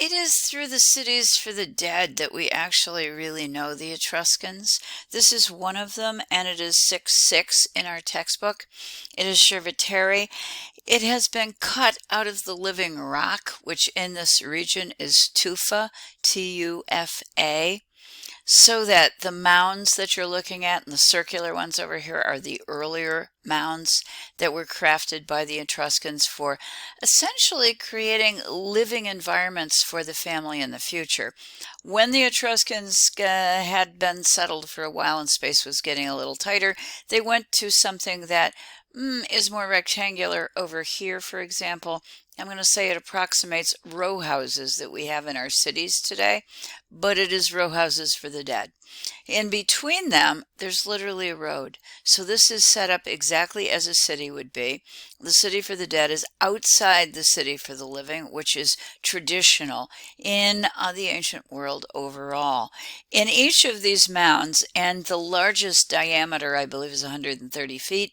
It is through the cities for the dead that we actually really know the Etruscans. This is one of them, and it is 6-6 in our textbook. It is Cerveteri. It has been cut out of the living rock, which in this region is tufa, Tufa, so that the mounds that you're looking at and the circular ones over here are the earlier mounds that were crafted by the Etruscans for essentially creating living environments for the family in the future. When the Etruscans had been settled for a while and space was getting a little tighter, they went to something that is more rectangular over here, for example. I'm going to say it approximates row houses that we have in our cities today, but it is row houses for the dead. In between them, there's literally a road. So this is set up exactly as a city would be. The city for the dead is outside the city for the living, which is traditional in the ancient world overall. In each of these mounds, and the largest diameter, I believe, is 130 feet,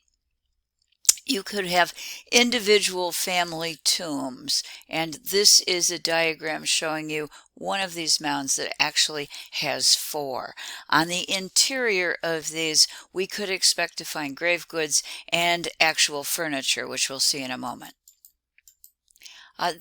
you could have individual family tombs, and this is a diagram showing you one of these mounds that actually has 4. On the interior of these, we could expect to find grave goods and actual furniture, which we'll see in a moment.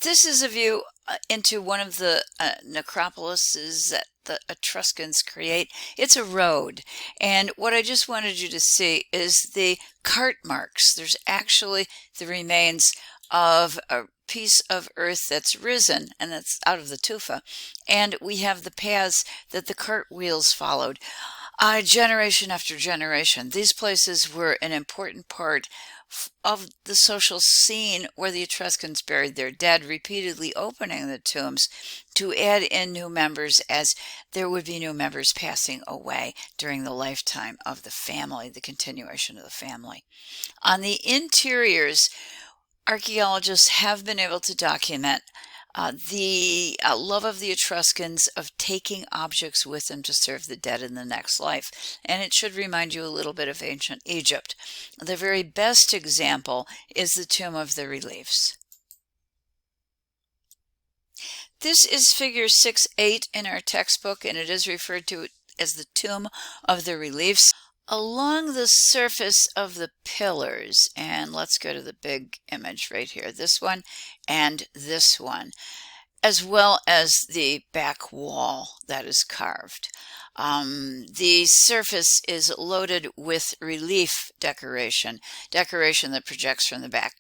This is a view into one of the necropolises that the Etruscans create. It's a road, and what I just wanted you to see is the cart marks. There's actually the remains of a piece of earth that's risen, and that's out of the tufa, and we have the paths that the cart wheels followed. Generation after generation, these places were an important part of the social scene where the Etruscans buried their dead, repeatedly opening the tombs to add in new members as there would be new members passing away during the lifetime of the family, the continuation of the family. On the interiors, archaeologists have been able to document the love of the Etruscans of taking objects with them to serve the dead in the next life. And it should remind you a little bit of ancient Egypt. The very best example is the Tomb of the Reliefs. This is figure 6-8 in our textbook, and it is referred to as the Tomb of the Reliefs. Along the surface of the pillars, and let's go to the big image right here, this one and this one, as well as the back wall that is carved. The surface is loaded with relief decoration that projects from the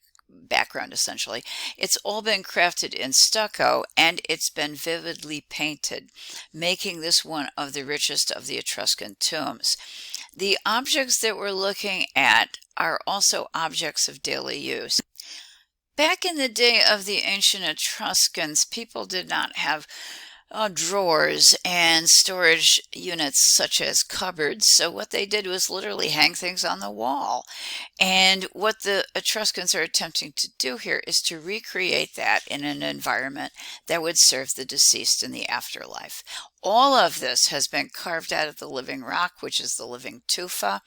background essentially. It's all been crafted in stucco, and it's been vividly painted, making this one of the richest of the Etruscan tombs. The objects that we're looking at are also objects of daily use. Back in the day of the ancient Etruscans, people did not have drawers and storage units such as cupboards. So what they did was literally hang things on the wall. And what the Etruscans are attempting to do here is to recreate that in an environment that would serve the deceased in the afterlife. All of this has been carved out of the living rock, which is the living tufa,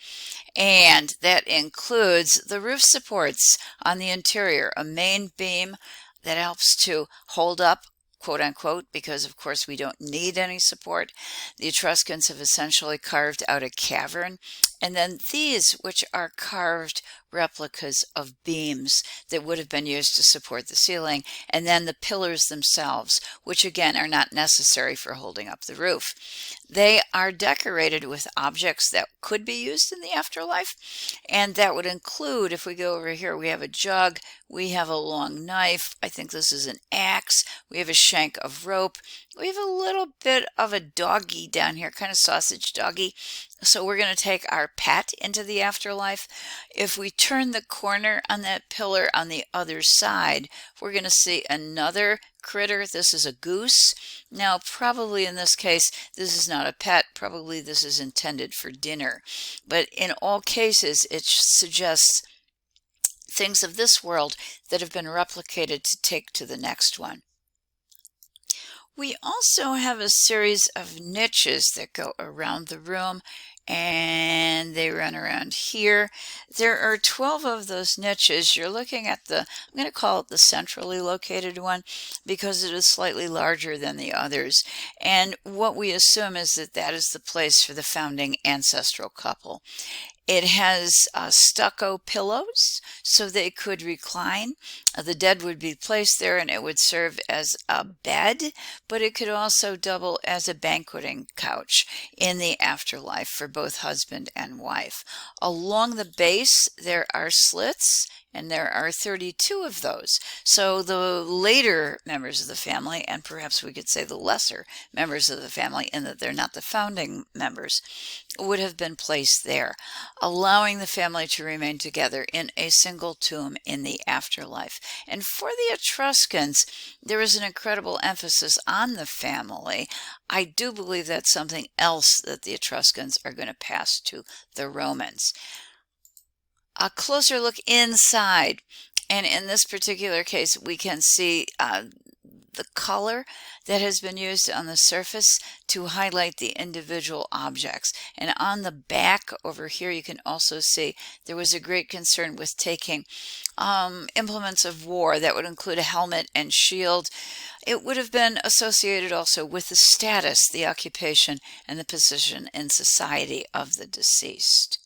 and that includes the roof supports on the interior, a main beam that helps to hold up, quote unquote, because of course we don't need any support. The Etruscans have essentially carved out a cavern, and then these, which are carved replicas of beams that would have been used to support the ceiling, and then the pillars themselves, which again are not necessary for holding up the roof. They are decorated with objects that could be used in the afterlife, and that would include, if we go over here, we have a jug, we have a long knife, I think this is an axe, we have a shank of rope, we have a little bit of a doggy down here, kind of sausage doggy. So we're going to take our pet into the afterlife. If we turn the corner on that pillar on the other side, we're going to see another critter. This is a goose. Now, probably in this case, this is not a pet. Probably this is intended for dinner. But in all cases, it suggests things of this world that have been replicated to take to the next one. We also have a series of niches that go around the room, and they run around here. There are 12 of those niches. You're looking at the, I'm going to call it the centrally located one because it is slightly larger than the others. And what we assume is that that is the place for the founding ancestral couple. It has stucco pillows so they could recline. The dead would be placed there and it would serve as a bed, but it could also double as a banqueting couch in the afterlife for both husband and wife. Along the base, there are slits, and there are 32 of those. So the later members of the family, and perhaps we could say the lesser members of the family, in that they're not the founding members, would have been placed there, allowing the family to remain together in a single tomb in the afterlife. And for the Etruscans, there is an incredible emphasis on the family. I do believe that's something else that the Etruscans are going to pass to the Romans. A closer look inside, and in this particular case, we can see the color that has been used on the surface to highlight the individual objects. And on the back over here, you can also see there was a great concern with taking implements of war that would include a helmet and shield. It would have been associated also with the status, the occupation, and the position in society of the deceased.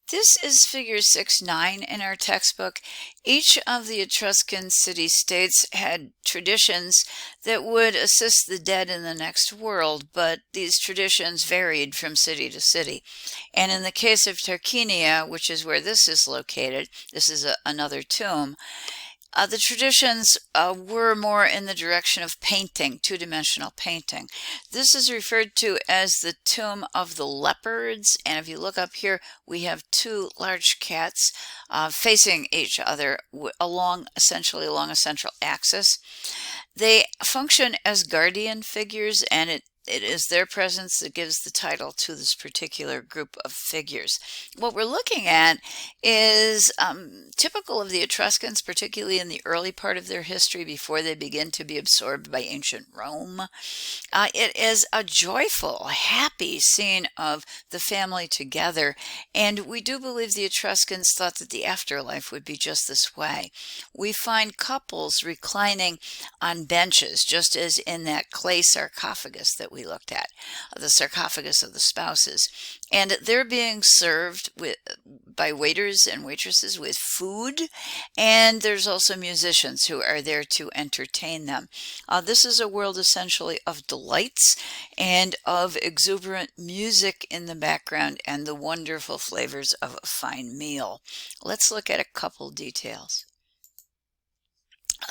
This is figure 6-9 in our textbook. Each of the Etruscan city-states had traditions that would assist the dead in the next world, but these traditions varied from city to city. And in the case of Tarquinia, which is where this is located, this is another tomb, the traditions were more in the direction of painting, two-dimensional painting. This is referred to as the tomb of the leopards, and if you look up here, we have two large cats facing each other essentially along a central axis. They function as guardian figures, and it is their presence that gives the title to this particular group of figures. What we're looking at is typical of the Etruscans, particularly in the early part of their history before they begin to be absorbed by ancient Rome. It is a joyful, happy scene of the family together, and we do believe the Etruscans thought that the afterlife would be just this way. We find couples reclining on benches, just as in that clay sarcophagus that we looked at, the sarcophagus of the spouses, and they're being served by waiters and waitresses with food, and there's also musicians who are there to entertain them. This is a world essentially of delights and of exuberant music in the background and the wonderful flavors of a fine meal. Let's look at a couple details.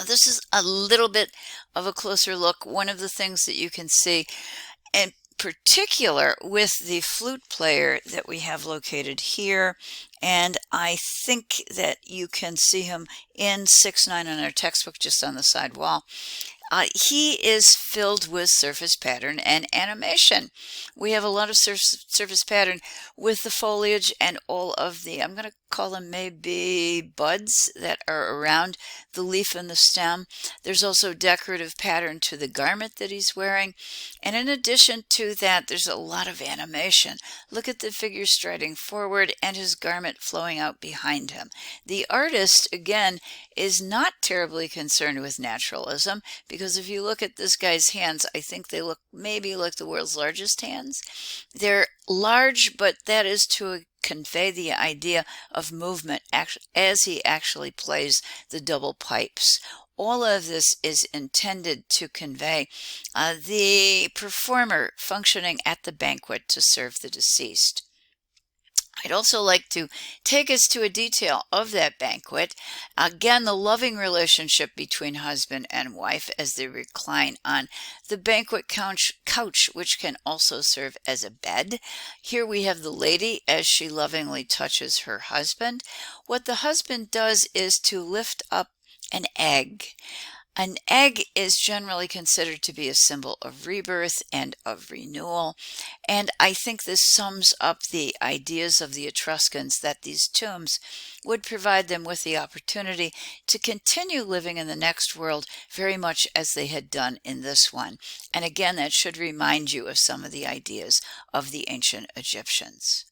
This is a little bit of a closer look. One of the things that you can see, in particular with the flute player that we have located here, and I think that you can see him in 6-9 on our textbook just on the side wall. He is filled with surface pattern and animation. We have a lot of surface pattern with the foliage and all of the, I'm going to call them maybe buds that are around the leaf and the stem. There's also decorative pattern to the garment that he's wearing. And in addition to that, there's a lot of animation. Look at the figure striding forward and his garment flowing out behind him. The artist, again, is not terribly concerned with naturalism, because if you look at this guy's hands, I think they look maybe like the world's largest hands. They're large, but that is to convey the idea of movement as he actually plays the double pipes. All of this is intended to convey the performer functioning at the banquet to serve the deceased. I'd also like to take us to a detail of that banquet. Again, the loving relationship between husband and wife as they recline on the banquet couch, which can also serve as a bed. Here we have the lady as she lovingly touches her husband. What the husband does is to lift up an egg. An egg is generally considered to be a symbol of rebirth and of renewal, and I think this sums up the ideas of the Etruscans that these tombs would provide them with the opportunity to continue living in the next world very much as they had done in this one. And again, that should remind you of some of the ideas of the ancient Egyptians.